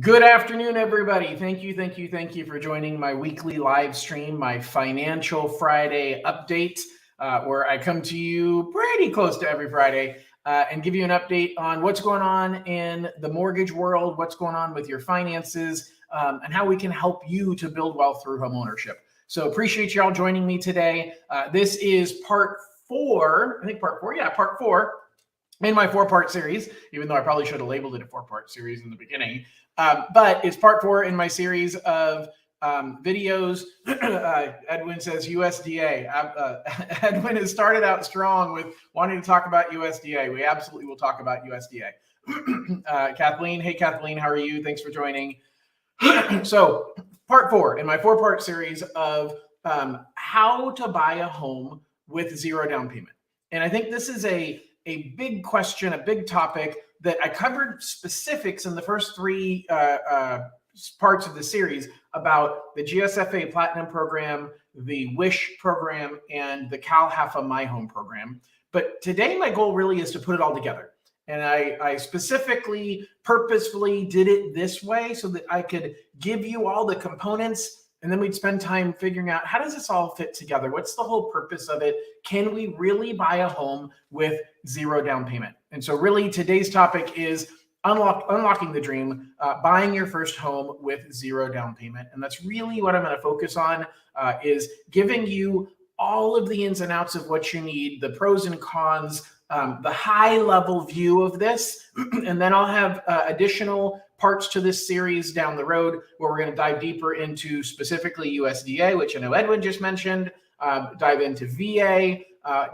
Good afternoon, everybody. Thank you for joining my weekly live stream, my Financial Friday update, where I come to you pretty close to every Friday and give you an update on what's going on in the mortgage world, what's going on with your finances, and how we can help you to build wealth through home ownership. So appreciate you all joining me today. This is part four in my four-part series, even though I probably should have labeled it a four-part series in the beginning. But it's part four in my series of videos. Edwin says USDA. Edwin has started out strong with wanting to talk about USDA. We absolutely will talk about USDA. Kathleen, hey Kathleen, how are you? Thanks for joining. So part four in my four-part series of how to buy a home with zero down payment. And I think this is a big question, a big topic that I covered specifics in the first three parts of the series about the GSFA Platinum program, the WISH program, and the CalHFA My Home program. But today my goal really is to put it all together. And I specifically, purposefully did it this way so that I could give you all the components, and then we'd spend time figuring out, how does this all fit together? What's the whole purpose of it? Can we really buy a home with zero down payment? And so really today's topic is unlocking the dream, buying your first home with zero down payment. And that's really what I'm going to focus on, is giving you all of the ins and outs of what you need, the pros and cons, the high level view of this. And then I'll have additional parts to this series down the road where we're going to dive deeper into specifically USDA, which I know Edwin just mentioned, dive into VA,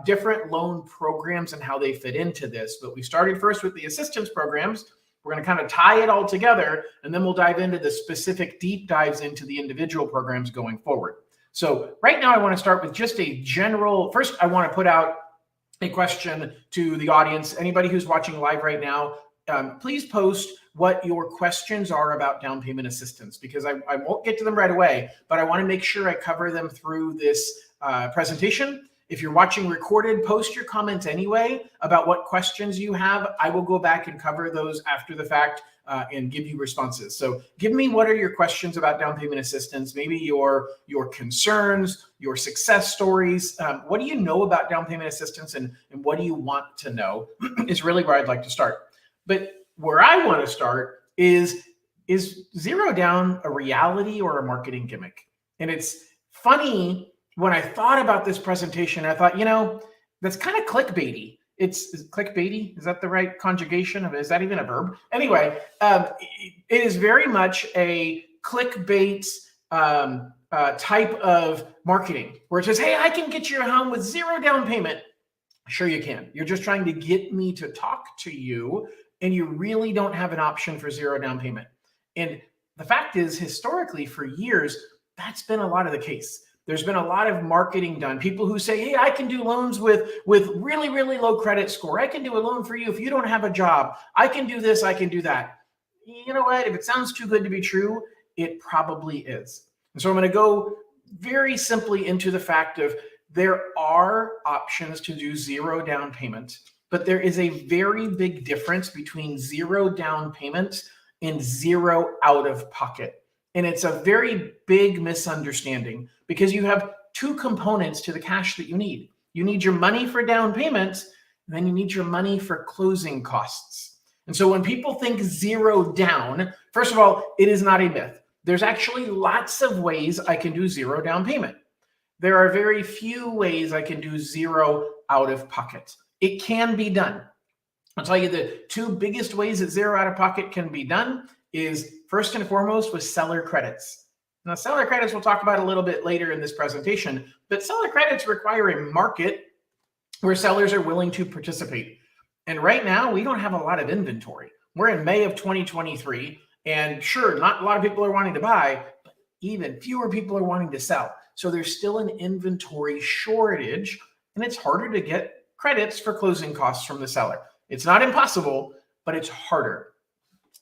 different loan programs and how they fit into this. But we started first with the assistance programs. We're going to kind of tie it all together, and then we'll dive into the specific deep dives into the individual programs going forward. So right now I want to start with just a general, first I want to put out a question to the audience. Anybody who's watching live right now, please post what your questions are about down payment assistance, because I won't get to them right away, but I want to make sure I cover them through this presentation. If you're watching recorded, post your comments anyway about what questions you have. I will go back and cover those after the fact and give you responses. So give me, what are your questions about down payment assistance? Maybe your concerns, your success stories. What do you know about down payment assistance, and what do you want to know is really where I'd like to start. But where I want to start is zero down a reality or a marketing gimmick? And it's funny, when I thought about this presentation, I thought, that's kind of clickbaity. Is clickbaity? Is that the right conjugation of it? Is that even a verb? Anyway, it is very much a clickbait type of marketing, where it says, hey, I can get you a home with zero down payment. Sure you can. You're just trying to get me to talk to you, and you really don't have an option for zero down payment. And the fact is, historically, for years, that's been a lot of the case. There's been a lot of marketing done. People who say, hey, I can do loans with really, really low credit score. I can do a loan for you if you don't have a job. I can do this, I can do that. You know what? If it sounds too good to be true, it probably is. And so I'm going to go very simply into the fact of, there are options to do zero down payment, but there is a very big difference between zero down payment and zero out of pocket. And it's a very big misunderstanding, because you have two components to the cash that you need. You need your money for down payment, and then you need your money for closing costs. And so when people think zero down, first of all, it is not a myth. There's actually lots of ways I can do zero down payment. There are very few ways I can do zero out of pocket. It can be done. I'll tell you the two biggest ways that zero out of pocket can be done is, first and foremost, with seller credits. Now, seller credits we'll talk about a little bit later in this presentation, but seller credits require a market where sellers are willing to participate. And right now, we don't have a lot of inventory. We're in May of 2023, and sure, not a lot of people are wanting to buy, but even fewer people are wanting to sell. So there's still an inventory shortage, and it's harder to get credits for closing costs from the seller. It's not impossible, but it's harder.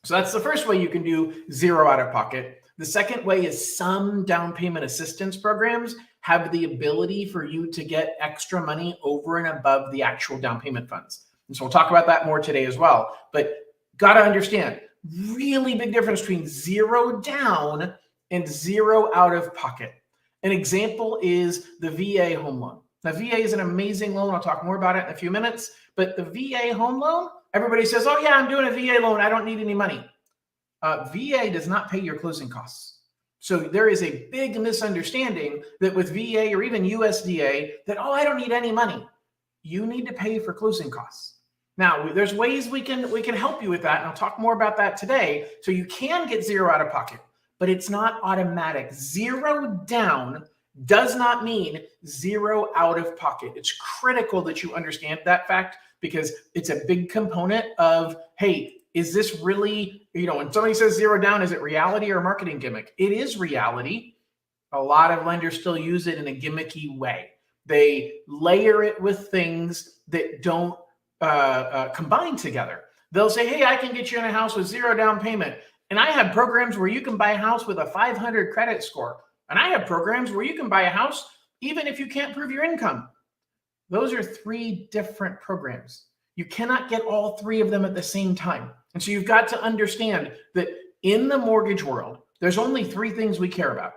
So that's the first way you can do zero out of pocket. The second way is some down payment assistance programs have the ability for you to get extra money over and above the actual down payment funds. And so we'll talk about that more today as well. But got to understand, Really big difference between zero down and zero out of pocket. An example is the VA home loan. Now, VA is an amazing loan. I'll talk more about it in a few minutes. But the VA home loan, everybody says, oh, yeah, I'm doing a VA loan. I don't need any money. VA does not pay your closing costs. So there is a big misunderstanding that with VA or even USDA that, oh, I don't need any money. You need to pay for closing costs. Now, there's ways we can help you with that, and I'll talk more about that today. So you can get zero out of pocket, but it's not automatic. Zero down does not mean zero out of pocket. It's critical that you understand that fact because it's a big component of, hey, is this really, when somebody says zero down, is it reality or marketing gimmick? It is reality. A lot of lenders still use it in a gimmicky way. They layer it with things that don't combine together. They'll say, hey, I can get you in a house with zero down payment. And I have programs where you can buy a house with a 500 credit score. And I have programs where you can buy a house even if you can't prove your income. Those are three different programs. You cannot get all three of them at the same time. And so you've got to understand that in the mortgage world, there's only three things we care about.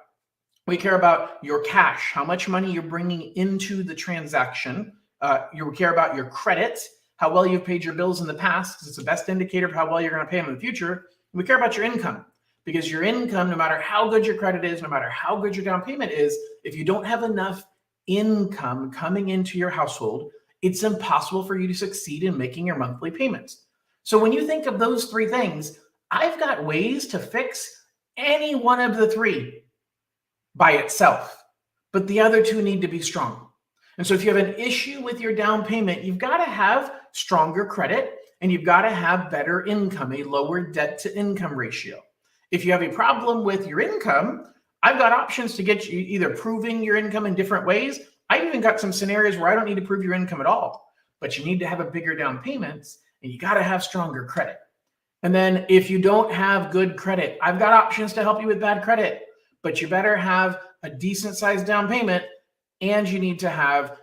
We care about your cash, how much money you're bringing into the transaction. You care about your credit, how well you've paid your bills in the past, because it's the best indicator of how well you're going to pay them in the future. We care about your income, because your income, no matter how good your credit is, no matter how good your down payment is, if you don't have enough income coming into your household, it's impossible for you to succeed in making your monthly payments. So when you think of those three things, I've got ways to fix any one of the three by itself, but the other two need to be strong. And so if you have an issue with your down payment, you've got to have stronger credit and you've got to have better income, a lower debt to income ratio. If you have a problem with your income, I've got options to get you either proving your income in different ways. I've even got some scenarios where I don't need to prove your income at all, but you need to have a bigger down payments and you got to have stronger credit. And then if you don't have good credit, I've got options to help you with bad credit, but you better have a decent sized down payment and you need to have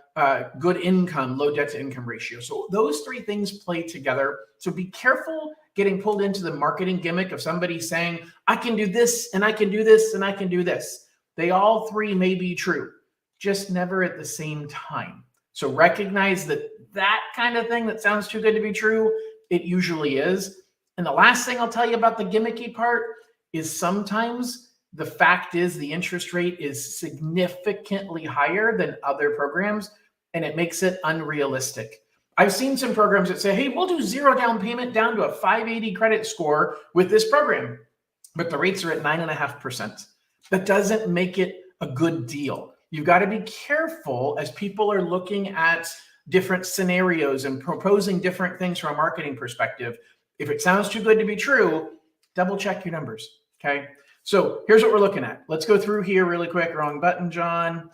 good income, low debt to income ratio. So those three things play together. So be careful getting pulled into the marketing gimmick of somebody saying, I can do this and I can do this and I can do this. They all three may be true, just never at the same time. So recognize that that kind of thing that sounds too good to be true, it usually is. And the last thing I'll tell you about the gimmicky part is sometimes the fact is the interest rate is significantly higher than other programs, and it makes it unrealistic. I've seen some programs that say, hey, we'll do zero down payment down to a 580 credit score with this program, but the rates are at 9.5%. That doesn't make it a good deal. You've got to be careful as people are looking at different scenarios and proposing different things from a marketing perspective. If it sounds too good to be true, double check your numbers, okay? So here's what we're looking at. Let's go through here really quick. Wrong button, John.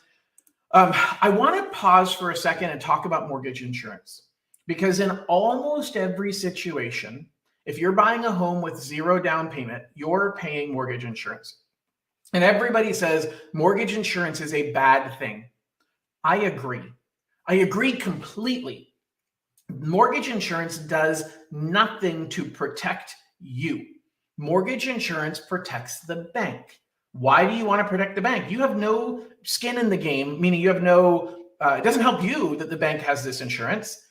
I want to pause for a second and talk about mortgage insurance, because in almost every situation, if you're buying a home with zero down payment, you're paying mortgage insurance. And everybody says mortgage insurance is a bad thing. I agree. I agree completely. Mortgage insurance does nothing to protect you. Mortgage insurance protects the bank. Why do you want to protect the bank? You have no skin in the game, meaning you have no, it doesn't help you that the bank has this insurance,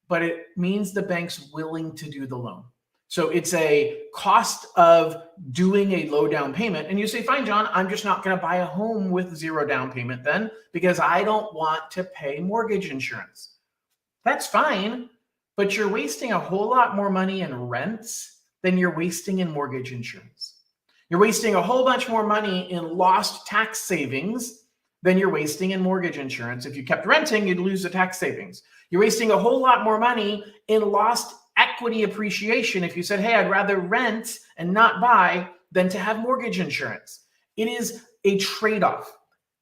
but it means the bank's willing to do the loan. So it's a cost of doing a low down payment. And you say, fine, John, I'm just not going to buy a home with zero down payment then because I don't want to pay mortgage insurance. That's fine, but you're wasting a whole lot more money in rents than you're wasting in mortgage insurance. You're wasting a whole bunch more money in lost tax savings than you're wasting in mortgage insurance. If you kept renting, you'd lose the tax savings. You're wasting a whole lot more money in lost equity appreciation if you said, hey, I'd rather rent and not buy than to have mortgage insurance. It is a trade-off.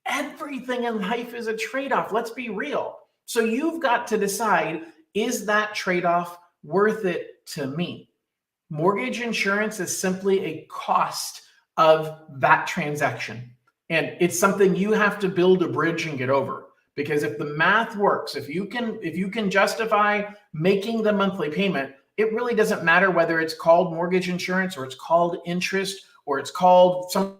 Everything in life is a trade-off. Let's be real. So you've got to decide, is that trade-off worth it to me? Mortgage insurance is simply a cost of that transaction. And it's something you have to build a bridge and get over. Because if the math works, if you can justify making the monthly payment, it really doesn't matter whether it's called mortgage insurance or it's called interest or it's called some.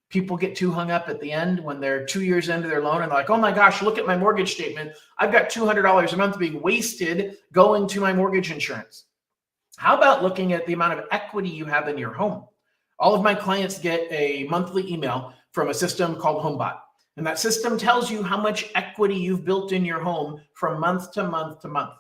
People get too hung up at the end when they're 2 years into their loan and they're like, oh my gosh, look at my mortgage statement. I've got $200 a month being wasted going to my mortgage insurance. How about looking at the amount of equity you have in your home? All of my clients get a monthly email from a system called HomeBot. And that system tells you how much equity you've built in your home from month to month to month.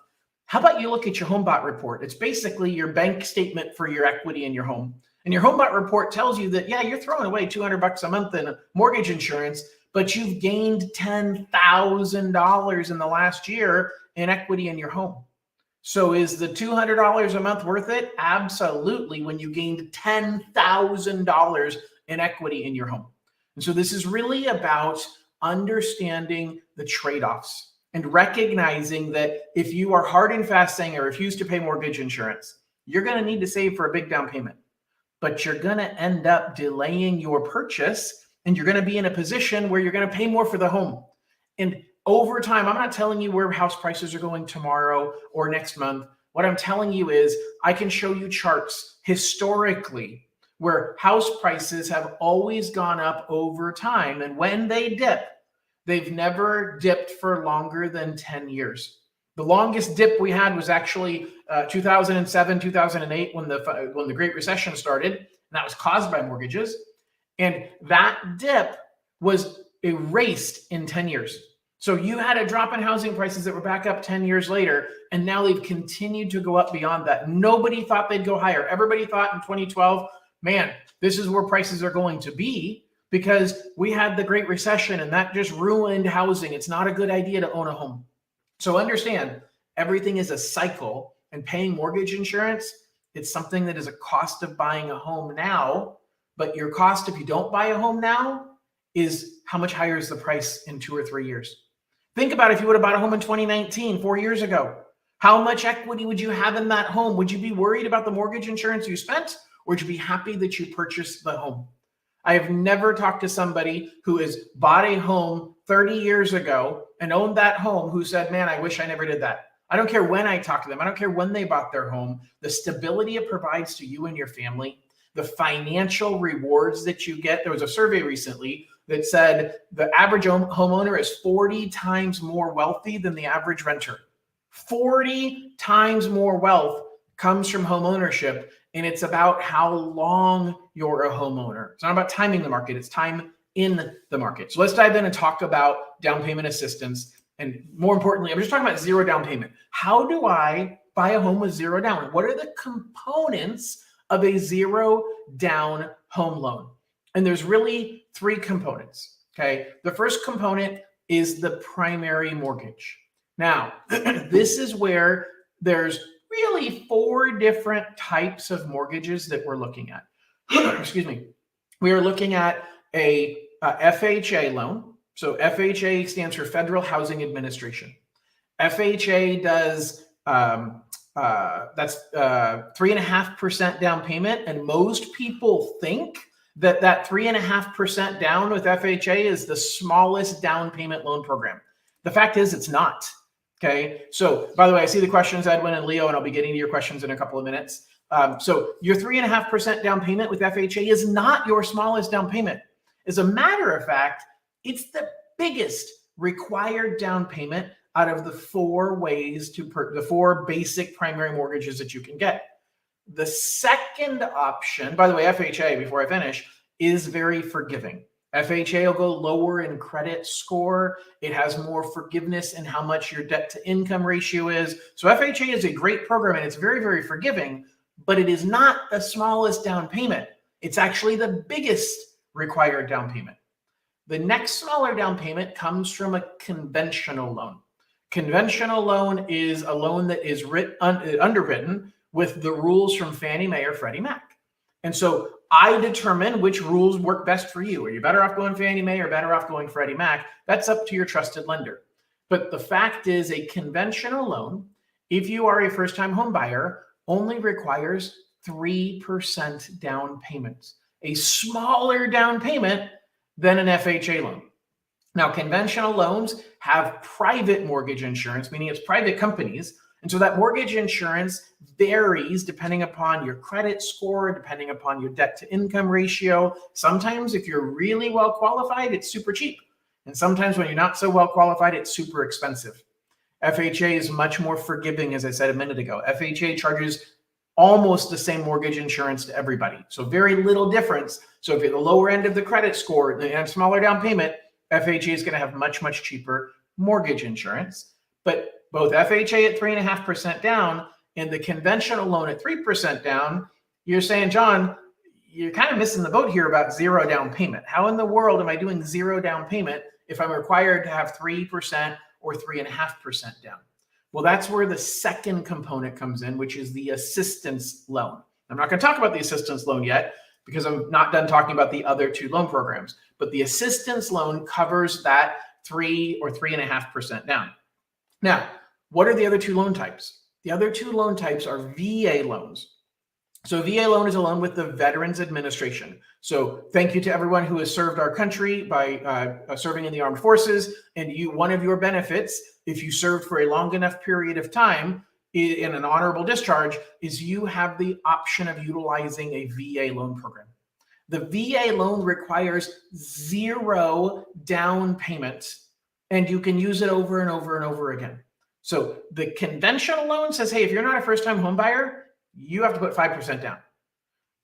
How about you look at your HomeBot report? It's basically your bank statement for your equity in your home. And your HomeBot report tells you that, yeah, you're throwing away $200 a month in mortgage insurance, but you've gained $10,000 in the last year in equity in your home. So is the $200 a month worth it? Absolutely, when you gained $10,000 in equity in your home. And so this is really about understanding the trade-offs and recognizing that if you are hard and fast saying I refuse to pay mortgage insurance, you're going to need to save for a big down payment. But you're going to end up delaying your purchase and you're going to be in a position where you're going to pay more for the home. And over time, I'm not telling you where house prices are going tomorrow or next month. What I'm telling you is I can show you charts historically where house prices have always gone up over time. And when they dip, they've never dipped for longer than 10 years. The longest dip we had was actually 2007, 2008, when the Great Recession started, and that was caused by mortgages. And that dip was erased in 10 years. So you had a drop in housing prices that were back up 10 years later, and now they've continued to go up beyond that. Nobody thought they'd go higher. Everybody thought in 2012, man, this is where prices are going to be because we had the Great Recession and that just ruined housing. It's not a good idea to own a home. So understand, everything is a cycle, and paying mortgage insurance, it's something that is a cost of buying a home now, but your cost if you don't buy a home now is how much higher is the price in 2 or 3 years. Think about if you would have bought a home in 2019, 4 years ago. How much equity would you have in that home? Would you be worried about the mortgage insurance you spent, or would you be happy that you purchased the home? I have never talked to somebody who has bought a home 30 years ago and owned that home who said, man, I wish I never did that. I don't care when I talk to them. I don't care when they bought their home. The stability it provides to you and your family, the financial rewards that you get. There was a survey recently that said the average homeowner is 40 times more wealthy than the average renter. 40 times more wealth comes from home ownership. And it's about how long you're a homeowner. It's not about timing the market. It's time in the market. So let's dive in and talk about down payment assistance. And more importantly, I'm just talking about zero down payment. How do I buy a home with zero down? What are the components of a zero down home loan? And there's really 3 components. Okay. The first component is the primary mortgage. Now, this is where there's really 4 different types of mortgages that we're looking at. Excuse me. We are looking at a FHA loan. So FHA stands for Federal Housing Administration. FHA does that's 3.5% down payment, and most people think that 3.5% down with FHA is the smallest down payment loan program. The fact is, it's not. Okay. So by the way, I see the questions, Edwin and Leo, and I'll be getting to your questions in a couple of minutes. So your 3.5% down payment with FHA is not your smallest down payment. As a matter of fact, it's the biggest required down payment out of the 4 ways to the 4 basic primary mortgages that you can get. The second option, by the way, FHA, before I finish, is very forgiving. FHA will go lower in credit score. It has more forgiveness in how much your debt to income ratio is. So FHA is a great program and it's very, very forgiving, but it is not the smallest down payment. It's actually the biggest required down payment. The next smaller down payment comes from a conventional loan. Conventional loan is a loan that is underwritten with the rules from Fannie Mae or Freddie Mac. And so I determine which rules work best for you. Are you better off going Fannie Mae or better off going Freddie Mac? That's up to your trusted lender. But the fact is, a conventional loan, if you are a first-time home buyer, only requires 3% down payment, a smaller down payment than an FHA loan. Now, conventional loans have private mortgage insurance, meaning it's private companies. And so that mortgage insurance varies depending upon your credit score, depending upon your debt to income ratio. Sometimes if you're really well qualified, it's super cheap. And sometimes when you're not so well qualified, it's super expensive. FHA is much more forgiving, as I said a minute ago. FHA charges almost the same mortgage insurance to everybody. So very little difference. So if you're the lower end of the credit score and a smaller down payment, FHA is going to have much, much cheaper mortgage insurance. But both FHA at 3.5% down and the conventional loan at 3% down, you're saying, John, you're kind of missing the boat here about zero down payment. How in the world am I doing zero down payment if I'm required to have 3% or 3.5% down? Well, that's where the second component comes in, which is the assistance loan. I'm not going to talk about the assistance loan yet because I'm not done talking about the other two loan programs. But the assistance loan covers that 3 or 3.5% down. Now, what are the other two loan types? The other two loan types are VA loans. So VA loan is a loan with the Veterans Administration. So thank you to everyone who has served our country by serving in the armed forces. And one of your benefits, if you served for a long enough period of time in an honorable discharge, is you have the option of utilizing a VA loan program. The VA loan requires zero down payment, and you can use it over and over and over again. So the conventional loan says, hey, if you're not a first-time home buyer, you have to put 5% down.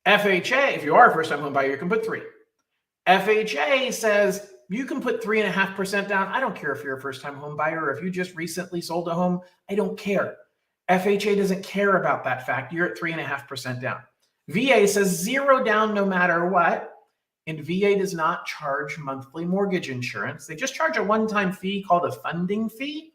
FHA, if you are a first-time home buyer, you can put 3%. FHA says you can put 3.5% down. I don't care if you're a first-time home buyer or if you just recently sold a home. I don't care. FHA doesn't care about that fact. You're at 3.5% down. VA says zero down no matter what. And VA does not charge monthly mortgage insurance. They just charge a one-time fee called a funding fee.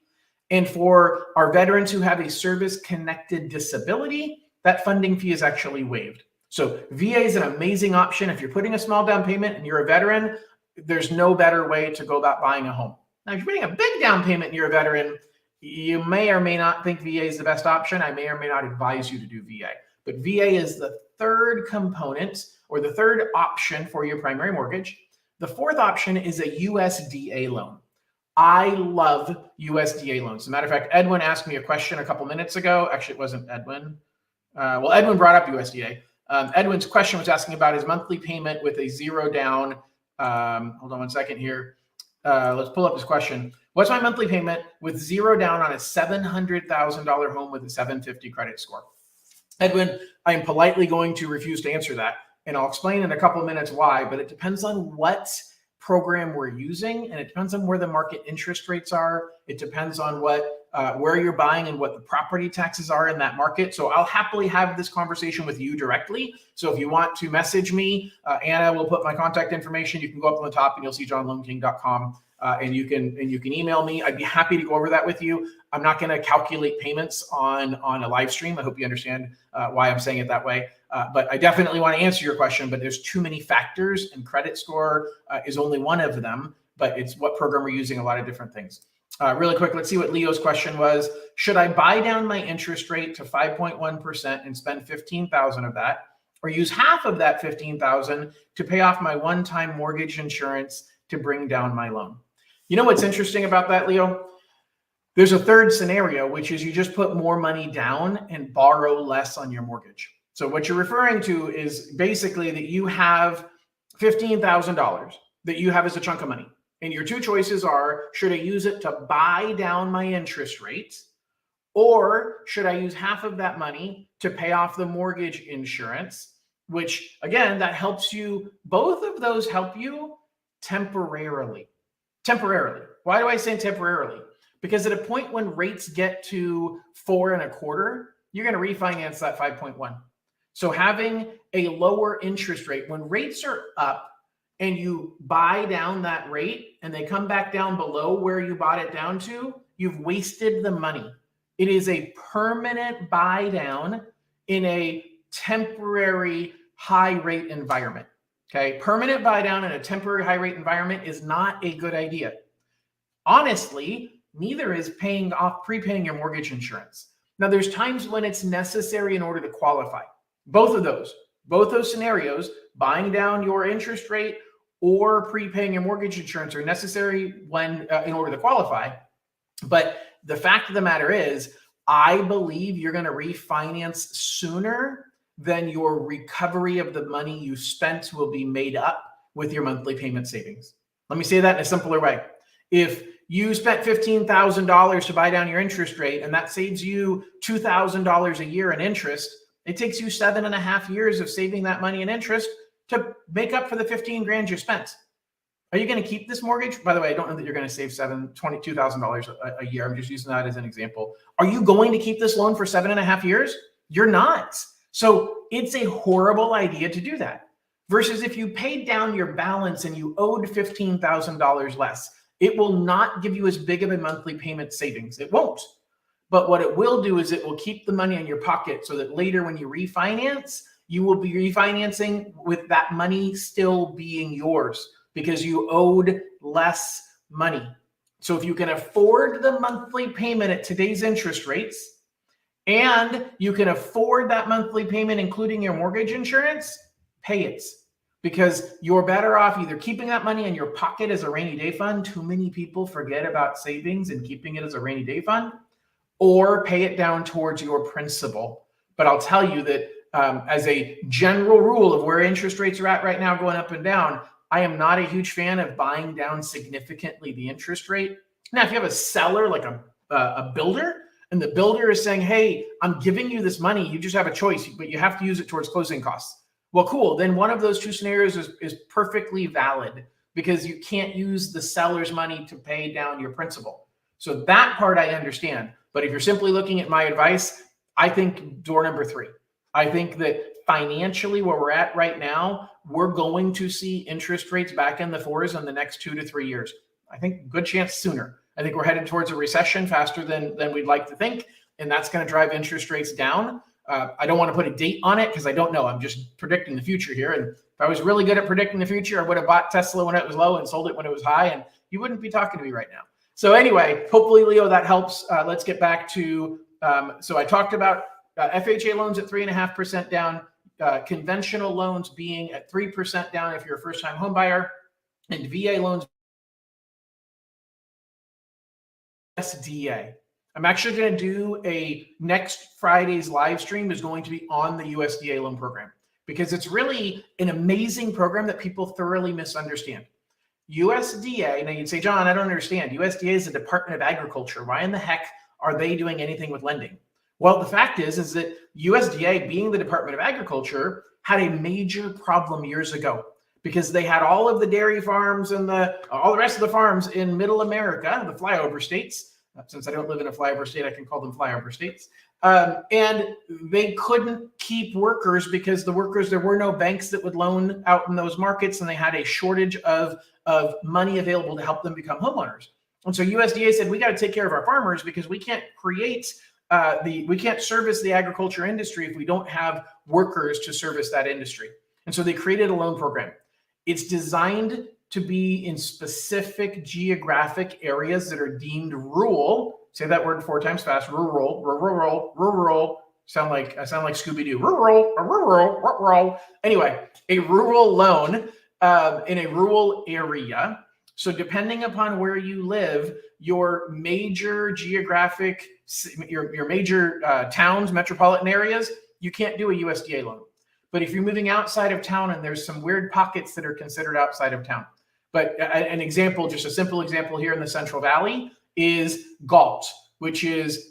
And for our veterans who have a service-connected disability, that funding fee is actually waived. So VA is an amazing option. If you're putting a small down payment and you're a veteran, there's no better way to go about buying a home. Now, if you're putting a big down payment and you're a veteran, you may or may not think VA is the best option. I may or may not advise you to do VA. But VA is the third component or the third option for your primary mortgage. The fourth option is a USDA loan. I love USDA loans. As a matter of fact, Edwin asked me a question a couple minutes ago. Actually, it wasn't Edwin. Well, Edwin brought up USDA. Edwin's question was asking about his monthly payment with a zero down. Hold on one second here. Let's pull up his question. What's my monthly payment with zero down on a $700,000 home with a 750 credit score? Edwin, I am politely going to refuse to answer that. And I'll explain in a couple of minutes why, but it depends on what program we're using, and it depends on where the market interest rates are. It depends on what where you're buying and what the property taxes are in that market. So I'll happily have this conversation with you directly. So if you want to message me, Anna will put my contact information. You can go up on the top and you'll see johnloanking.com. And you can email me. I'd be happy to go over that with you. I'm not going to calculate payments on a live stream. I hope you understand why I'm saying it that way. But I definitely want to answer your question, but there's too many factors, and credit score is only one of them, but it's what program we're using, a lot of different things. Really quick, let's see what Leo's question was. Should I buy down my interest rate to 5.1% and spend $15,000 of that, or use half of that $15,000 to pay off my one-time mortgage insurance to bring down my loan? You know what's interesting about that, Leo? There's a third scenario, which is you just put more money down and borrow less on your mortgage. So what you're referring to is basically that you have $15,000 that you have as a chunk of money. And your two choices are, should I use it to buy down my interest rate, or should I use half of that money to pay off the mortgage insurance, which again, that helps you. Both of those help you temporarily. Temporarily. Why do I say temporarily? Because at a point when rates get to 4.25%, you're going to refinance that 5.1. So having a lower interest rate, when rates are up and you buy down that rate and they come back down below where you bought it down to, you've wasted the money. It is a permanent buy down in a temporary high rate environment. Okay, permanent buy down in a temporary high rate environment is not a good idea. Honestly, neither is prepaying your mortgage insurance. Now, there's times when it's necessary in order to qualify. Both those scenarios, buying down your interest rate or prepaying your mortgage insurance are necessary when in order to qualify. But the fact of the matter is, I believe you're going to refinance sooner than your recovery of the money you spent will be made up with your monthly payment savings. Let me say that in a simpler way. If you spent $15,000 to buy down your interest rate and that saves you $2,000 a year in interest, it takes you 7.5 years of saving that money in interest to make up for the 15 grand you spent. Are you going to keep this mortgage? By the way, I don't know that you're going to save $22,000 a year. I'm just using that as an example. Are you going to keep this loan for 7.5 years? You're not. So it's a horrible idea to do that. Versus if you paid down your balance and you owed $15,000 less, it will not give you as big of a monthly payment savings. It won't. But what it will do is it will keep the money in your pocket so that later when you refinance, you will be refinancing with that money still being yours because you owed less money. So if you can afford the monthly payment at today's interest rates, and you can afford that monthly payment, including your mortgage insurance, pay it. Because you're better off either keeping that money in your pocket as a rainy day fund. Too many people forget about savings and keeping it as a rainy day fund, or pay it down towards your principal. But I'll tell you that as a general rule of where interest rates are at right now, going up and down, I am not a huge fan of buying down significantly the interest rate. Now, if you have a seller like a builder, and the builder is saying, hey, I'm giving you this money, you just have a choice, but you have to use it towards closing costs. Well, cool. Then one of those two scenarios is perfectly valid because you can't use the seller's money to pay down your principal. So that part I understand. But if you're simply looking at my advice, I think door number 3. I think that financially where we're at right now, we're going to see interest rates back in the 4s in the next 2 to 3 years. I think good chance sooner. I think we're headed towards a recession faster than we'd like to think, and that's going to drive interest rates down. I don't want to put a date on it because I don't know. I'm just predicting the future here. And if I was really good at predicting the future, I would have bought Tesla when it was low and sold it when it was high, and you wouldn't be talking to me right now. So anyway, hopefully, Leo, that helps. Let's get back to, so I talked about FHA loans at 3.5% down, conventional loans being at 3% down if you're a first-time home buyer, and VA loans USDA. I'm actually going to do a next Friday's live stream is going to be on the USDA loan program because it's really an amazing program that people thoroughly misunderstand. USDA, now you'd say, John, I don't understand. USDA is the Department of Agriculture. Why in the heck are they doing anything with lending? Well, the fact is that USDA, being the Department of Agriculture, had a major problem years ago because they had all of the dairy farms and all the rest of the farms in middle America, the flyover states. Since I don't live in a flyover state, I can call them flyover states. And they couldn't keep workers because there were no banks that would loan out in those markets, and they had a shortage of money available to help them become homeowners. And so USDA said, we got to take care of our farmers because we can't we can't service the agriculture industry if we don't have workers to service that industry. And so they created a loan program. It's designed to be in specific geographic areas that are deemed rural. Say that word 4 times fast. Rural. Sound like Scooby-Doo. Rural. Anyway, a rural loan in a rural area. So depending upon where you live, your major geographic, your major towns, metropolitan areas, you can't do a USDA loan. But if you're moving outside of town, and there's some weird pockets that are considered outside of town. But an example, just a simple example here in the Central Valley is Galt, which is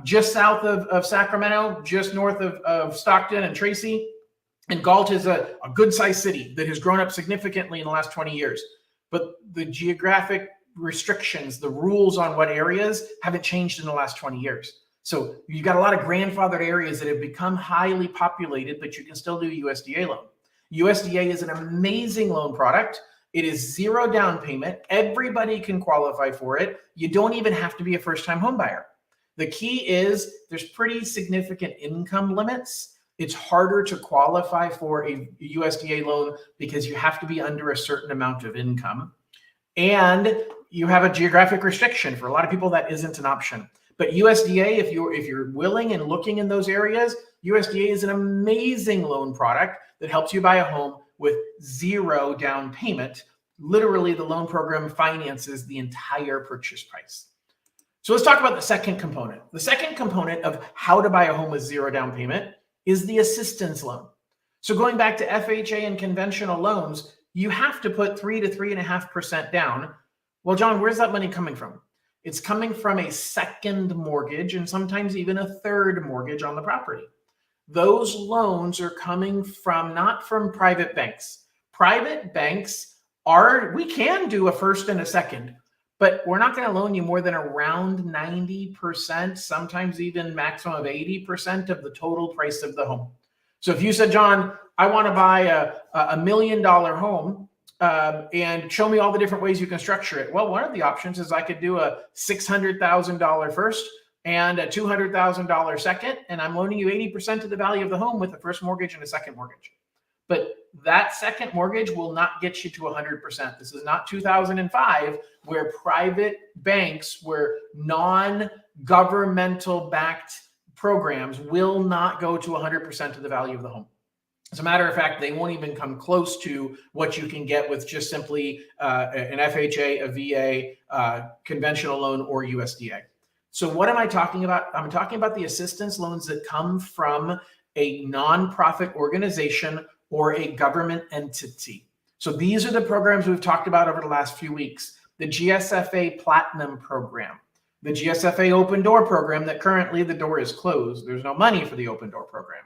just south of Sacramento, just north of Stockton and Tracy. And Galt is a good-sized city that has grown up significantly in the last 20 years. But the geographic restrictions, the rules on what areas haven't changed in the last 20 years. So you've got a lot of grandfathered areas that have become highly populated, but you can still do USDA loan. USDA is an amazing loan product. It is 0 down payment. Everybody can qualify for it. You don't even have to be a first-time home buyer. The key is there's pretty significant income limits. It's harder to qualify for a USDA loan because you have to be under a certain amount of income. And you have a geographic restriction. For a lot of people, that isn't an option. But USDA, if you're willing and looking in those areas, USDA is an amazing loan product that helps you buy a home with zero down payment. Literally, the loan program finances the entire purchase price. So let's talk about the second component. The second component of how to buy a home with zero down payment is the assistance loan. So going back to FHA and conventional loans, you have to put 3 to 3.5% down. Well, John, where's that money coming from? It's coming from a second mortgage and sometimes even a third mortgage on the property. Those loans are coming from, not from private banks. Private banks we can do a first and a second, but we're not going to loan you more than around 90%, sometimes even maximum of 80% of the total price of the home. So if you said, John, I want to buy a $1 million home and show me all the different ways you can structure it. Well, one of the options is I could do a $600,000 first and a $200,000 second, and I'm loaning you 80% of the value of the home with a first mortgage and a second mortgage. But that second mortgage will not get you to 100%. This is not 2005, where private banks, where non-governmental backed programs will not go to 100% of the value of the home. As a matter of fact, they won't even come close to what you can get with just simply an FHA, a VA, conventional loan, or USDA. So what am I talking about? I'm talking about the assistance loans that come from a nonprofit organization or a government entity. So these are the programs we've talked about over the last few weeks. The GSFA Platinum program, the GSFA Open Door program that currently the door is closed. There's no money for the Open Door program.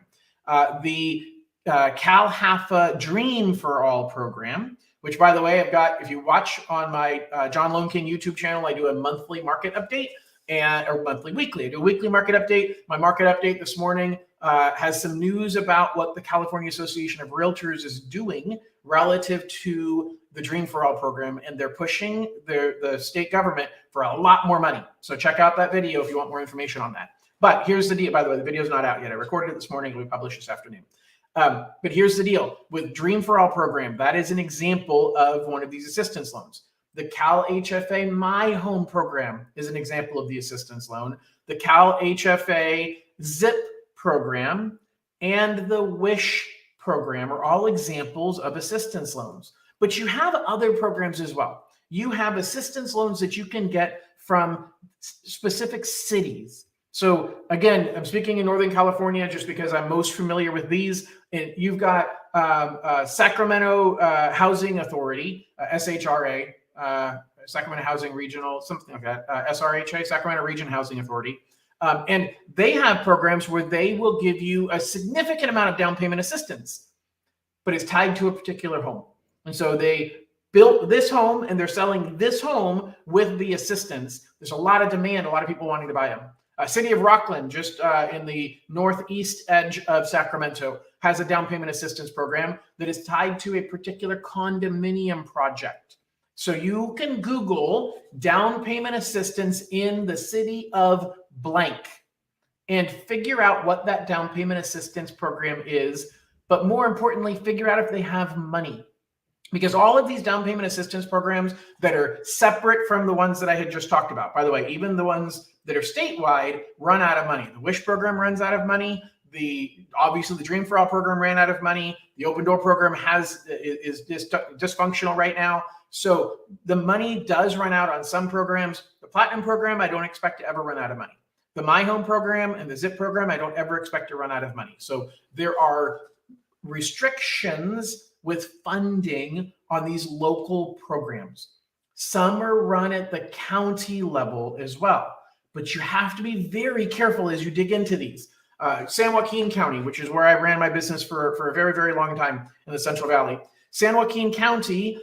The Cal HAFA Dream for All program, which, by the way, I've got, if you watch on my John Lone King YouTube channel, I do a monthly market update or weekly. I do a weekly market update. My market update this morning has some news about what the California Association of Realtors is doing relative to the Dream for All program, and they're pushing the state government for a lot more money. So check out that video if you want more information on that. But here's the deal. By the way, the video's not out yet. I recorded it this morning. It'll be published this afternoon. But here's the deal. With Dream for All program, that is an example of one of these assistance loans. The Cal HFA My Home program is an example of the assistance loan. The Cal HFA ZIP program and the WISH program are all examples of assistance loans. But you have other programs as well. You have assistance loans that you can get from specific cities. So again, I'm speaking in Northern California just because I'm most familiar with these. And you've got Sacramento Housing Authority, SHRA, Sacramento Housing Regional, something like that, SRHA, Sacramento Region Housing Authority. And they have programs where they will give you a significant amount of down payment assistance, but it's tied to a particular home. And so they built this home and they're selling this home with the assistance. There's a lot of demand, a lot of people wanting to buy them. City of Rockland, just in the northeast edge of Sacramento, has a down payment assistance program that is tied to a particular condominium project. So you can Google down payment assistance in the city of blank and figure out what that down payment assistance program is, but more importantly, figure out if they have money. Because all of these down payment assistance programs that are separate from the ones that I had just talked about, by the way, even the ones that are statewide run out of money. The WISH program runs out of money. Obviously the Dream for All program ran out of money. The Open Door program is dysfunctional right now. So the money does run out on some programs. The Platinum program, I don't expect to ever run out of money. The My Home program and the ZIP program, I don't ever expect to run out of money. So there are restrictions with funding on these local programs. Some are run at the county level as well, but you have to be very careful as you dig into these. San Joaquin County, which is where I ran my business for a very, very long time in the Central Valley. San Joaquin County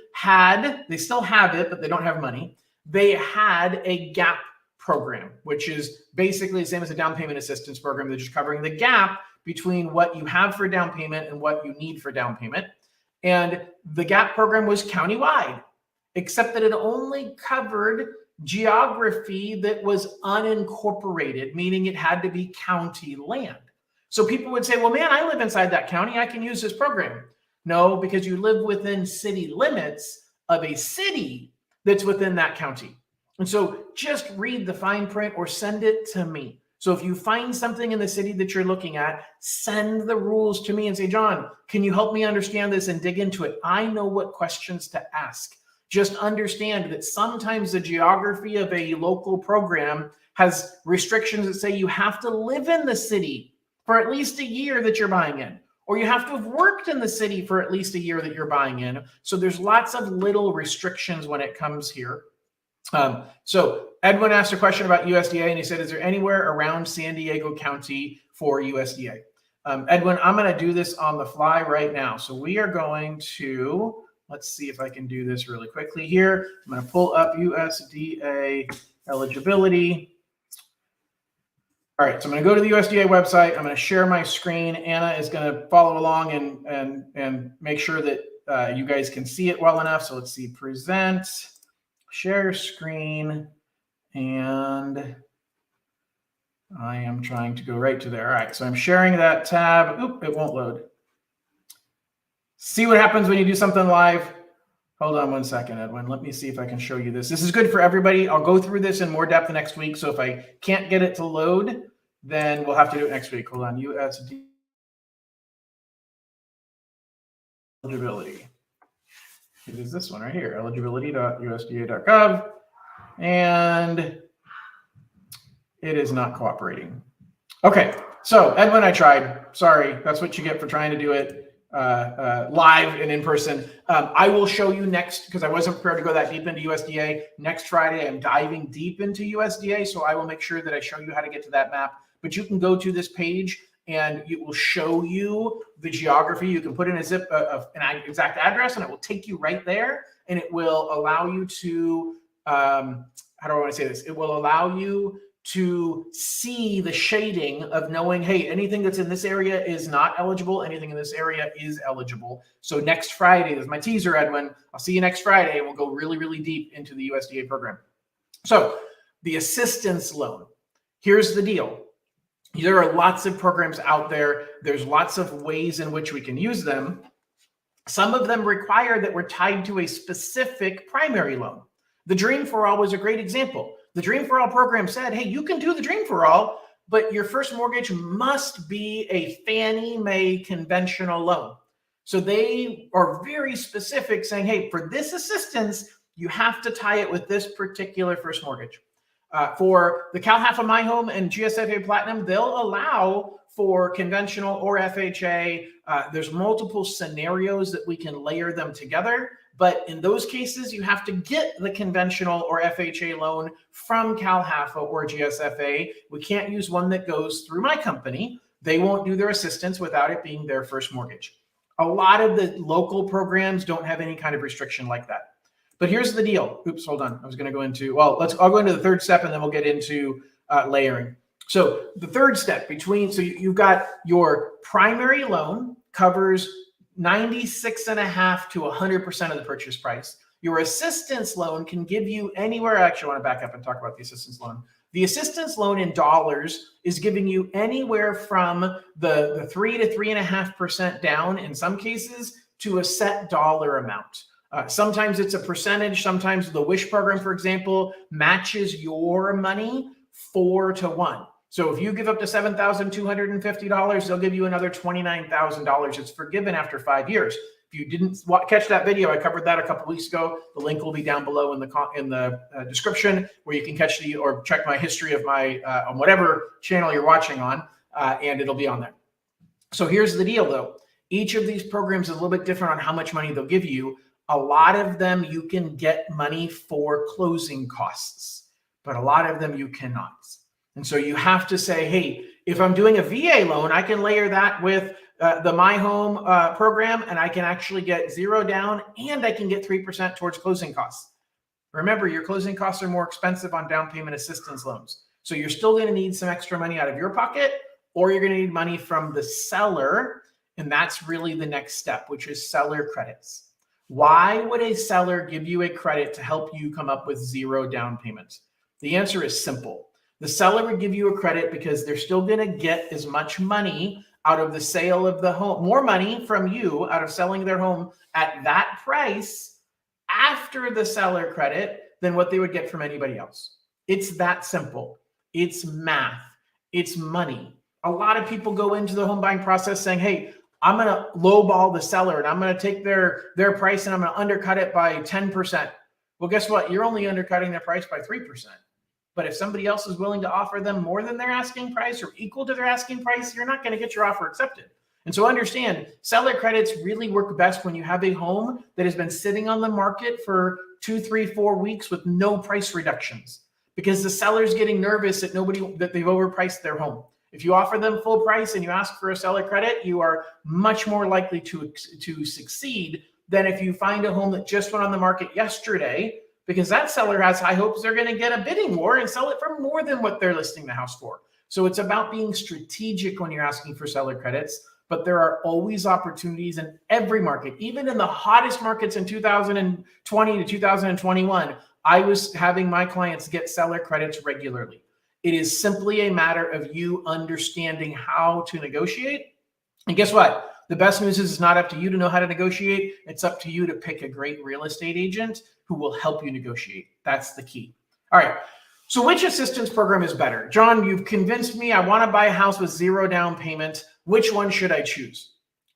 they still have it, but they don't have money. They had a GAP program, which is basically the same as a down payment assistance program. They're just covering the gap between what you have for down payment and what you need for down payment. And the GAP program was countywide, except that it only covered geography that was unincorporated, meaning it had to be county land. So people would say, well, man, I live inside that county. I can use this program. No, because you live within city limits of a city that's within that county. And so just read the fine print or send it to me. So if you find something in the city that you're looking at, send the rules to me and say, John, can you help me understand this and dig into it? I know what questions to ask. Just understand that sometimes the geography of a local program has restrictions that say you have to live in the city for at least a year that you're buying in, or you have to have worked in the city for at least a year that you're buying in. So there's lots of little restrictions when it comes here. So Edwin asked a question about USDA, and he said, is there anywhere around San Diego County for USDA? Edwin, I'm going to do this on the fly right now. So we are going to, let's see if I can do this really quickly here. I'm going to pull up USDA eligibility. All right, so I'm going to go to the USDA website. I'm going to share my screen. Anna is going to follow along and make sure that you guys can see it well enough. So let's see, present, share screen, and I am trying to go right to there. All right, so I'm sharing that tab. Oop, it won't load. See what happens when you do something live? Hold on one second, Edwin. Let me see if I can show you this. This is good for everybody. I'll go through this in more depth next week. So if I can't get it to load, then we'll have to do it next week. Hold on, USD eligibility. It is this one right here, eligibility.usda.gov. And it is not cooperating. Okay, so Edwin, I tried. Sorry, that's what you get for trying to do it live and in person. I will show you next, because I wasn't prepared to go that deep into USDA. Next Friday, I'm diving deep into USDA, so I will make sure that I show you how to get to that map. But you can go to this page, and it will show you the geography. You can put in a zip, an exact address, and it will take you right there, and it will allow you to, how do I want to say this? It will allow you to see the shading of knowing, hey, anything that's in this area is not eligible. Anything in this area is eligible. So next Friday, there's my teaser, Edwin. I'll see you next Friday, and we'll go really, really deep into the USDA program. So the assistance loan, here's the deal. There are lots of programs out there. There's lots of ways in which we can use them. Some of them require that we're tied to a specific primary loan. The Dream for All was a great example. The Dream for All program said, hey, you can do the Dream for All, but your first mortgage must be a Fannie Mae conventional loan. So they are very specific, saying, hey, for this assistance, you have to tie it with this particular first mortgage. For the Cal Half of My Home and GSFA Platinum, they'll allow for conventional or FHA. There's multiple scenarios that we can layer them together. But in those cases, you have to get the conventional or FHA loan from Cal HAFA or GSFA. We can't use one that goes through my company. They won't do their assistance without it being their first mortgage. A lot of the local programs don't have any kind of restriction like that. But here's the deal. Oops, hold on. I was going to go into, well, I'll go into the third step, and then we'll get into layering. So the third step so you've got your primary loan covers 96.5% to 100% of the purchase price. Your assistance loan can give you anywhere. Actually, I want to back up and talk about the assistance loan. The assistance loan in dollars is giving you anywhere from the 3 to 3.5% down in some cases to a set dollar amount. Sometimes it's a percentage. Sometimes the WISH program, for example, matches your money 4 to 1. So if you give up to $7,250, they'll give you another $29,000. It's forgiven after 5 years. If you didn't catch that video, I covered that a couple weeks ago. The link will be down below in the description, where you can catch or check my history of my on whatever channel you're watching on, and it'll be on there. So here's the deal, though. Each of these programs is a little bit different on how much money they'll give you. A lot of them you can get money for closing costs, but a lot of them you cannot. And so you have to say, hey, if I'm doing a VA loan, I can layer that with the My Home program, and I can actually get 0 down, and I can get 3% towards closing costs. Remember, your closing costs are more expensive on down payment assistance loans. So you're still going to need some extra money out of your pocket, or you're going to need money from the seller. And that's really the next step, which is seller credits. Why would a seller give you a credit to help you come up with 0 down payment? The answer is simple. The seller would give you a credit because they're still going to get as much money out of the sale of the home, more money from you out of selling their home at that price after the seller credit than what they would get from anybody else. It's that simple. It's math. It's money. A lot of people go into the home buying process saying, hey, I'm going to lowball the seller and I'm going to take their price and I'm going to undercut it by 10%. Well, guess what? You're only undercutting their price by 3%. But if somebody else is willing to offer them more than their asking price or equal to their asking price, you're not going to get your offer accepted. And so understand, seller credits really work best when you have a home that has been sitting on the market for 2, 3, 4 weeks with no price reductions, because the seller's getting nervous that they've overpriced their home. If you offer them full price and you ask for a seller credit, you are much more likely to succeed than if you find a home that just went on the market yesterday, because that seller has high hopes they're going to get a bidding war and sell it for more than what they're listing the house for. So it's about being strategic when you're asking for seller credits, but there are always opportunities in every market. Even in the hottest markets in 2020 to 2021, I was having my clients get seller credits regularly. It is simply a matter of you understanding how to negotiate. And guess what? The best news is it's not up to you to know how to negotiate. It's up to you to pick a great real estate agent who will help you negotiate. That's the key. All right. So which assistance program is better? John, you've convinced me. I want to buy a house with 0 down payment. Which one should I choose?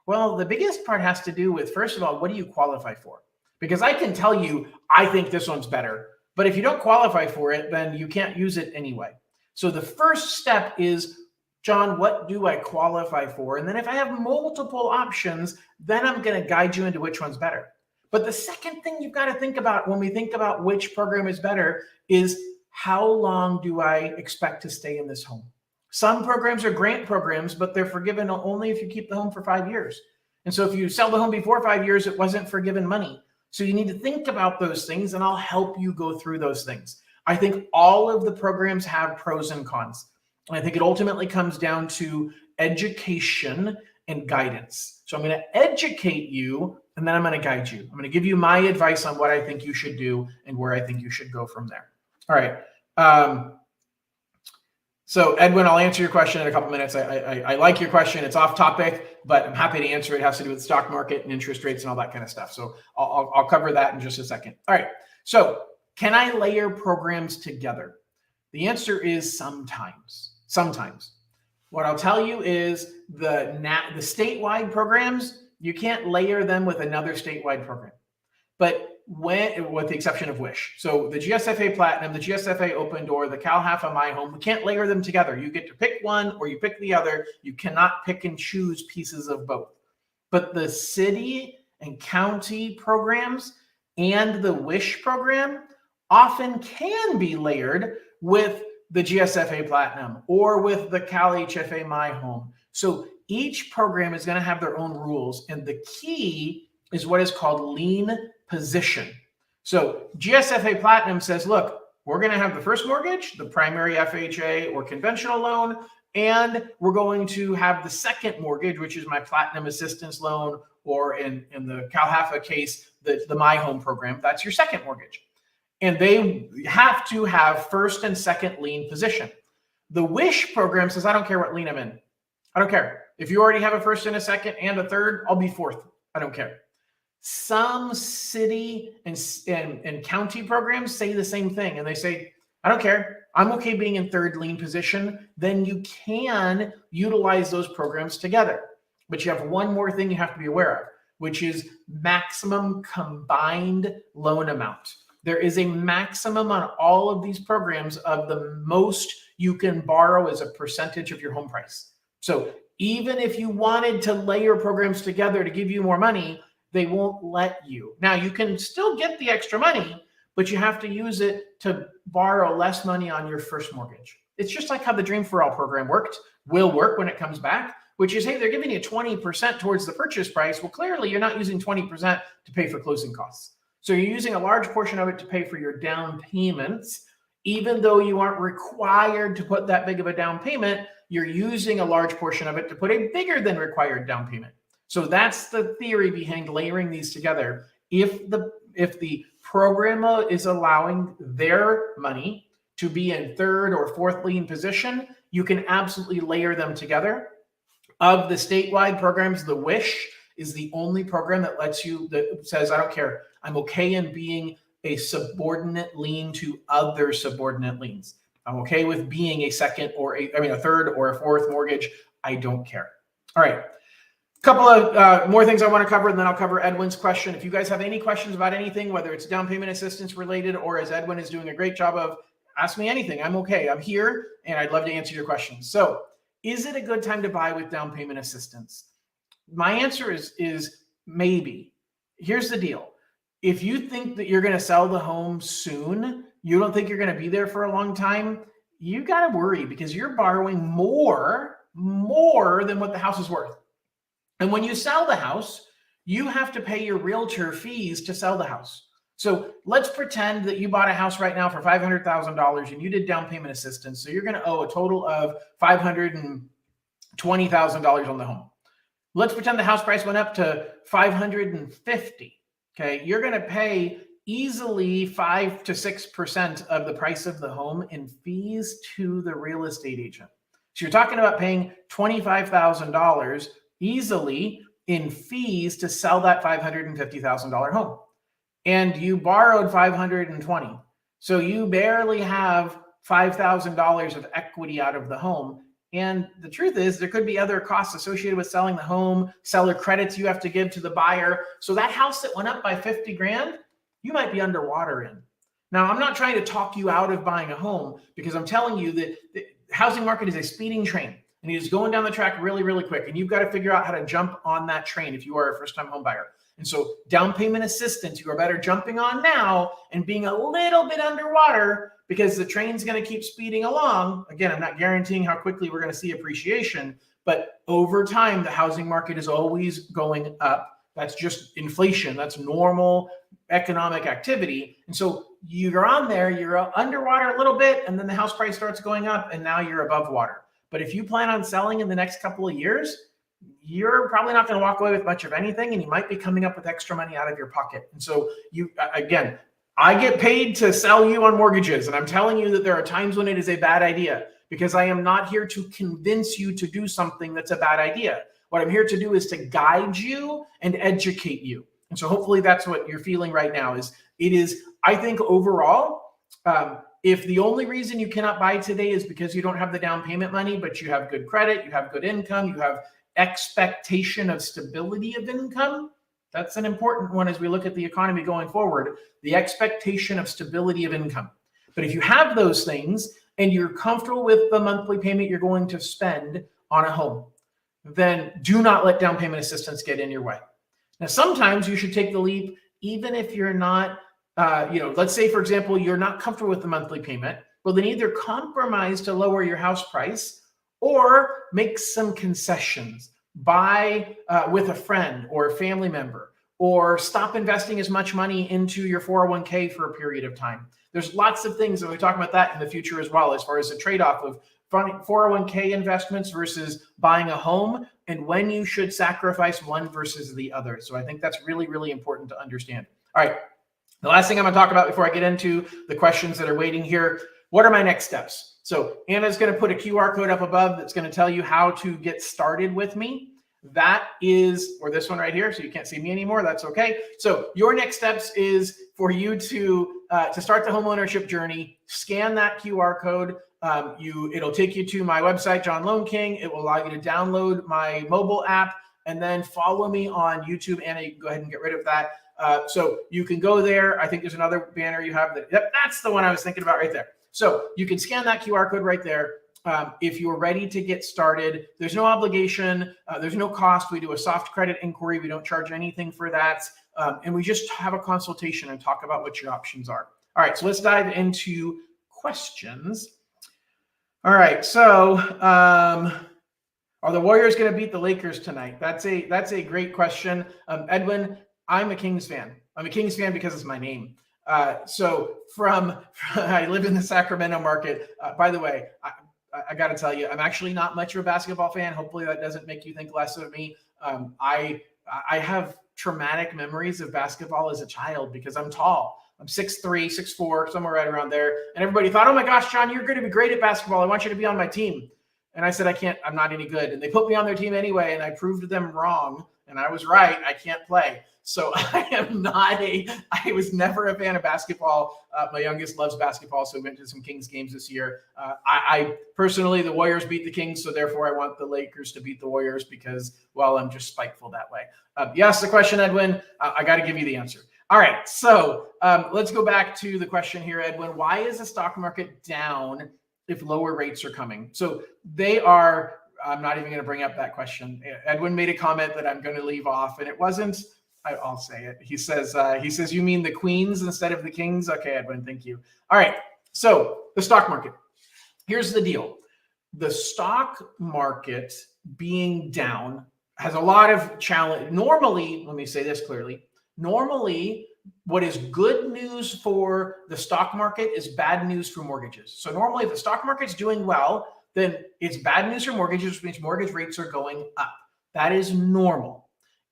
Well, the biggest part has to do with, first of all, what do you qualify for? Because I can tell you, I think this one's better. But if you don't qualify for it, then you can't use it anyway. So the first step is, John, what do I qualify for? And then if I have multiple options, then I'm going to guide you into which one's better. But the second thing you've got to think about when we think about which program is better is, how long do I expect to stay in this home? Some programs are grant programs, but they're forgiven only if you keep the home for 5 years. And so if you sell the home before 5 years, it wasn't forgiven money. So you need to think about those things, and I'll help you go through those things. I think all of the programs have pros and cons. And I think it ultimately comes down to education and guidance. So I'm going to educate you, and then I'm going to guide you. I'm going to give you my advice on what I think you should do and where I think you should go from there. All right. So Edwin, I'll answer your question in a couple minutes. I like your question. It's off topic, but I'm happy to answer it. It has to do with the stock market and interest rates and all that kind of stuff. So I'll cover that in just a second. All right. So can I layer programs together? The answer is sometimes. Sometimes. What I'll tell you is the statewide programs, you can't layer them with another statewide program. But with the exception of Wish. So the GSFA Platinum, the GSFA Open Door, the CalHFA My Home, we can't layer them together. You get to pick one or you pick the other. You cannot pick and choose pieces of both. But the city and county programs and the Wish program often can be layered with the GSFA Platinum or with the CalHFA My Home. So each program is going to have their own rules. And the key is what is called lien position. So GSFA Platinum says, look, we're going to have the first mortgage, the primary FHA or conventional loan, and we're going to have the second mortgage, which is my Platinum Assistance Loan, or in the CalHFA case, the My Home program. That's your second mortgage. And they have to have first and second lien position. The Wish program says, I don't care what lien I'm in. I don't care. If you already have a first and a second and a third, I'll be fourth. I don't care. Some city and county programs say the same thing. And they say, I don't care. I'm okay being in third lien position. Then you can utilize those programs together. But you have one more thing you have to be aware of, which is maximum combined loan amount. There is a maximum on all of these programs of the most you can borrow as a percentage of your home price. So even if you wanted to layer programs together to give you more money, they won't let you. Now, you can still get the extra money, but you have to use it to borrow less money on your first mortgage. It's just like how the Dream for All program will work when it comes back, which is, hey, they're giving you 20% towards the purchase price. Well, clearly you're not using 20% to pay for closing costs. So you're using a large portion of it to pay for your down payments. Even though you aren't required to put that big of a down payment, you're using a large portion of it to put a bigger than required down payment. So that's the theory behind layering these together. If the program is allowing their money to be in third or fourth lien position, you can absolutely layer them together. Of the statewide programs, the Wish is the only program that says, I don't care. I'm okay in being a subordinate lien to other subordinate liens. I'm okay with being a third or a fourth mortgage. I don't care. All right. Couple of more things I want to cover, and then I'll cover Edwin's question. If you guys have any questions about anything, whether it's down payment assistance related or as Edwin is doing a great job of, ask me anything. I'm okay. I'm here, and I'd love to answer your questions. So is it a good time to buy with down payment assistance? My answer is maybe. Here's the deal. If you think that you're going to sell the home soon, you don't think you're going to be there for a long time, you got to worry because you're borrowing more than what the house is worth. And when you sell the house, you have to pay your realtor fees to sell the house. So let's pretend that you bought a house right now for $500,000 and you did down payment assistance. So you're going to owe a total of $520,000 on the home. Let's pretend the house price went up to $550,000. Okay, you're going to pay easily 5 to 6% of the price of the home in fees to the real estate agent. So you're talking about paying $25,000 easily in fees to sell that $550,000 home. And you borrowed $520,000. So you barely have $5,000 of equity out of the home. And the truth is there could be other costs associated with selling the home, seller credits you have to give to the buyer. So that house that went up by 50 grand, you might be underwater in. Now, I'm not trying to talk you out of buying a home because I'm telling you that the housing market is a speeding train. And it is going down the track really, really quick. And you've got to figure out how to jump on that train if you are a first-time home buyer. And so down payment assistance, you are better jumping on now and being a little bit underwater because the train's going to keep speeding along. Again, I'm not guaranteeing how quickly we're going to see appreciation, but over time, the housing market is always going up. That's just inflation. That's normal economic activity. And so you're on there, you're underwater a little bit, and then the house price starts going up, and now you're above water. But if you plan on selling in the next couple of years, you're probably not going to walk away with much of anything, and you might be coming up with extra money out of your pocket. And so again, I get paid to sell you on mortgages, and I'm telling you that there are times when it is a bad idea because I am not here to convince you to do something that's a bad idea. What I'm here to do is to guide you and educate you. And so hopefully that's what you're feeling right now I think overall, if the only reason you cannot buy today is because you don't have the down payment money, but you have good credit, you have good income, you have expectation of stability of income, that's an important one as we look at the economy going forward, the expectation of stability of income. But if you have those things and you're comfortable with the monthly payment you're going to spend on a home, then do not let down payment assistance get in your way. Now, sometimes you should take the leap, even if you're not, let's say, for example, you're not comfortable with the monthly payment. Well, then either compromise to lower your house price or make some concessions. Buy with a friend or a family member, or stop investing as much money into your 401k for a period of time. There's lots of things, and we talk about that in the future as well, as far as the trade-off of 401k investments versus buying a home, and when you should sacrifice one versus the other. So I think that's really, really important to understand. All right. The last thing I'm going to talk about before I get into the questions that are waiting here, what are my next steps? So Anna's going to put a QR code up above that's going to tell you how to get started with me. That is, or this one right here, so you can't see me anymore. That's okay. So your next steps is for you to start the homeownership journey. Scan that QR code. It'll take you to my website, John Loan King. It will allow you to download my mobile app and then follow me on YouTube. Anna, you can go ahead and get rid of that. So you can go there. I think there's another banner you have that. Yep, that's the one I was thinking about right there. So you can scan that QR code right there. If you're ready to get started, there's no obligation. There's no cost. We do a soft credit inquiry. We don't charge anything for that. And we just have a consultation and talk about what your options are. All right, so let's dive into questions. All right, so are the Warriors going to beat the Lakers tonight? That's a great question. Edwin, I'm a Kings fan. I'm a Kings fan because it's my name. So I live in the Sacramento market. By the way, I got to tell you, I'm actually not much of a basketball fan. Hopefully that doesn't make you think less of me. I have traumatic memories of basketball as a child because I'm tall. I'm 6'3", 6'4", somewhere right around there. And everybody thought, oh my gosh, John, you're going to be great at basketball. I want you to be on my team. And I said, I'm not any good. And they put me on their team anyway, and I proved them wrong. And I was right. I can't play. So I was never a fan of basketball. My youngest loves basketball, so we went to some Kings games this year. I personally, the Warriors beat the Kings, so therefore I want the Lakers to beat the Warriors because, well, I'm just spiteful that way. You asked the question, Edwin. I got to give you the answer. All right, so let's go back to the question here, Edwin. Why is the stock market down if lower rates are coming? So they are. I'm not even going to bring up that question. Edwin made a comment that I'm going to leave off, and it wasn't. I'll say it. He says, you mean the queens instead of the kings? Okay, Edwin, thank you. All right, so the stock market. Here's the deal. The stock market being down has a lot of challenge. Normally, let me say this clearly. Normally, what is good news for the stock market is bad news for mortgages. So normally, if the stock market's doing well, then it's bad news for mortgages, which means mortgage rates are going up. That is normal.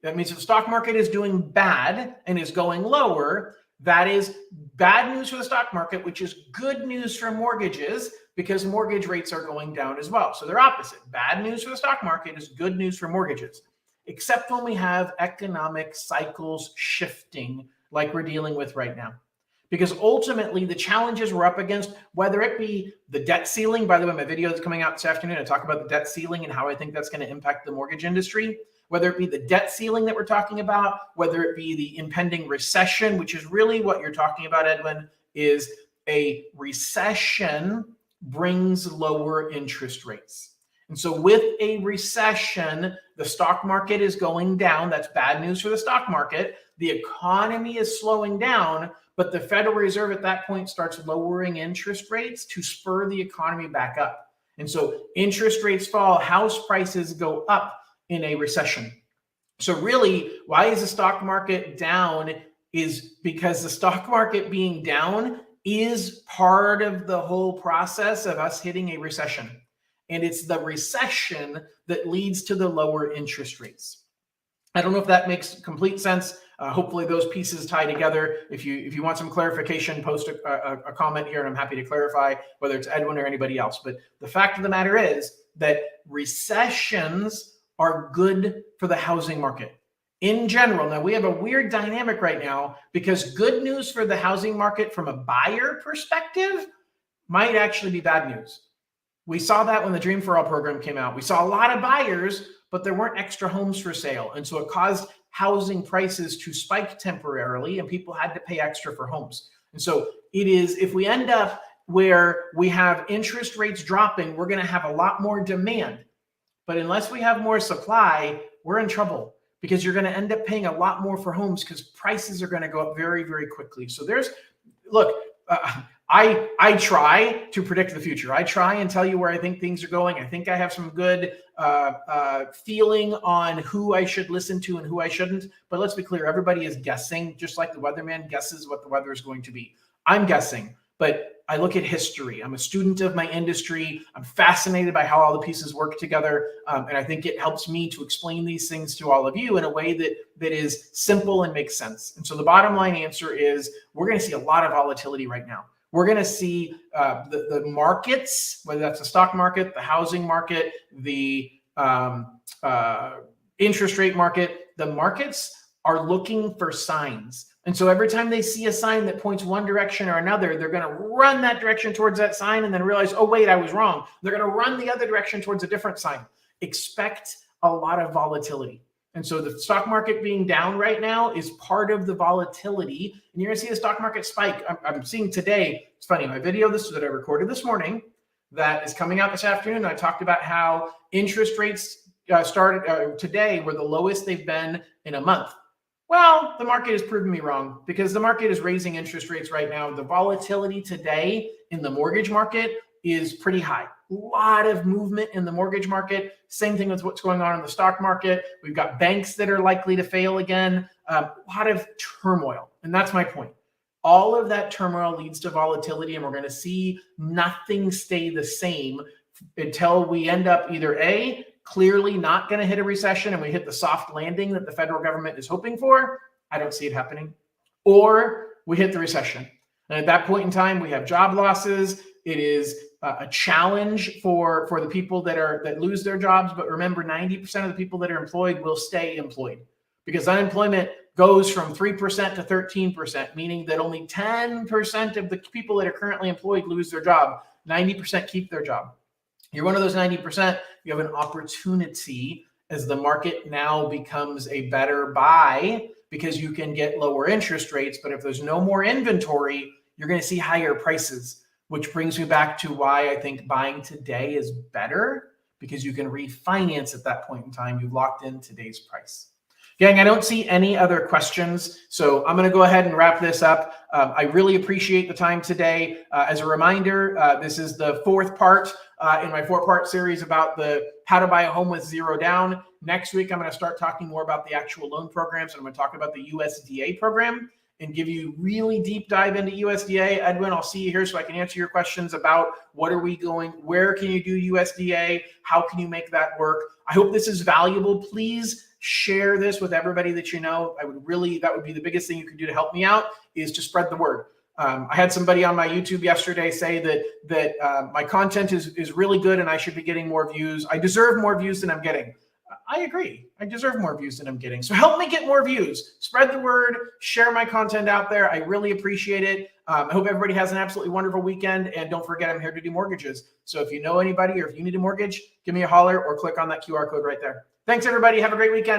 That means if the stock market is doing bad and is going lower, that is bad news for the stock market, which is good news for mortgages because mortgage rates are going down as well. So they're opposite. Bad news for the stock market is good news for mortgages, except when we have economic cycles shifting like we're dealing with right now. Because ultimately, the challenges we're up against, whether it be the debt ceiling, by the way, my video is coming out this afternoon. I talk about the debt ceiling and how I think that's going to impact the mortgage industry, whether it be the debt ceiling that we're talking about, whether it be the impending recession, which is really what you're talking about, Edwin, is a recession brings lower interest rates. And so with a recession, the stock market is going down. That's bad news for the stock market. The economy is slowing down, but the Federal Reserve at that point starts lowering interest rates to spur the economy back up. And so interest rates fall, house prices go up in a recession. So really, why is the stock market down is because the stock market being down is part of the whole process of us hitting a recession. And it's the recession that leads to the lower interest rates. I don't know if that makes complete sense. Hopefully those pieces tie together. If you want some clarification, post a comment here and I'm happy to clarify whether it's Edwin or anybody else. But the fact of the matter is that recessions are good for the housing market in general. Now we have a weird dynamic right now because good news for the housing market from a buyer perspective might actually be bad news. We saw that when the Dream for All program came out. We saw a lot of buyers, but there weren't extra homes for sale. And so it caused housing prices to spike temporarily and people had to pay extra for homes. And so it is, if we end up where we have interest rates dropping, we're going to have a lot more demand. But unless we have more supply, we're in trouble because you're going to end up paying a lot more for homes because prices are going to go up very, very quickly. So I try to predict the future. I try and tell you where I think things are going. I think I have some good feeling on who I should listen to and who I shouldn't. But let's be clear, everybody is guessing, just like the weatherman guesses what the weather is going to be. I'm guessing, but I look at history. I'm a student of my industry. I'm fascinated by how all the pieces work together. And I think it helps me to explain these things to all of you in a way that is simple and makes sense. And so the bottom line answer is we're going to see a lot of volatility right now. We're going to see the markets, whether that's the stock market, the housing market, the interest rate market, the markets are looking for signs. And so every time they see a sign that points one direction or another, they're going to run that direction towards that sign and then realize, oh, wait, I was wrong. They're going to run the other direction towards a different sign. Expect a lot of volatility. And so the stock market being down right now is part of the volatility. And you're going to see the stock market spike. I'm seeing today, it's funny, my video that I recorded this morning that is coming out this afternoon, I talked about how interest rates started today were the lowest they've been in a month. Well, the market has proven me wrong because the market is raising interest rates right now. The volatility today in the mortgage market is pretty high. A lot of movement in the mortgage market. Same thing with what's going on in the stock market. We've got banks that are likely to fail again. A lot of turmoil. And that's my point. All of that turmoil leads to volatility, and we're going to see nothing stay the same until we end up either A, clearly not going to hit a recession and we hit the soft landing that the federal government is hoping for. I don't see it happening. Or we hit the recession. And at that point in time, we have job losses. It is a challenge for the people that lose their jobs. But remember, 90% of the people that are employed will stay employed, because unemployment goes from 3% to 13%, meaning that only 10% of the people that are currently employed lose their job. 90% keep their job. You're one of those 90%. You have an opportunity as the market now becomes a better buy, because you can get lower interest rates. But if there's no more inventory, you're going to see higher prices, which brings me back to why I think buying today is better, because you can refinance at that point in time. You've locked in today's price. Gang, I don't see any other questions, so I'm going to go ahead and wrap this up. I really appreciate the time today. As a reminder, this is the fourth part in my 4-part series about how to buy a home with zero down. Next week, I'm going to start talking more about the actual loan programs, and I'm going to talk about the USDA program and give you really deep dive into USDA. Edwin, I'll see you here so I can answer your questions about where can you do USDA? How can you make that work? I hope this is valuable. Please share this with everybody that you know. That would be the biggest thing you can do to help me out, is to spread the word. I had somebody on my YouTube yesterday say that my content is really good and I should be getting more views. I deserve more views than I'm getting. I agree. I deserve more views than I'm getting. So help me get more views. Spread the word. Share my content out there. I really appreciate it. I hope everybody has an absolutely wonderful weekend. And don't forget, I'm here to do mortgages. So if you know anybody or if you need a mortgage, give me a holler or click on that QR code right there. Thanks, everybody. Have a great weekend.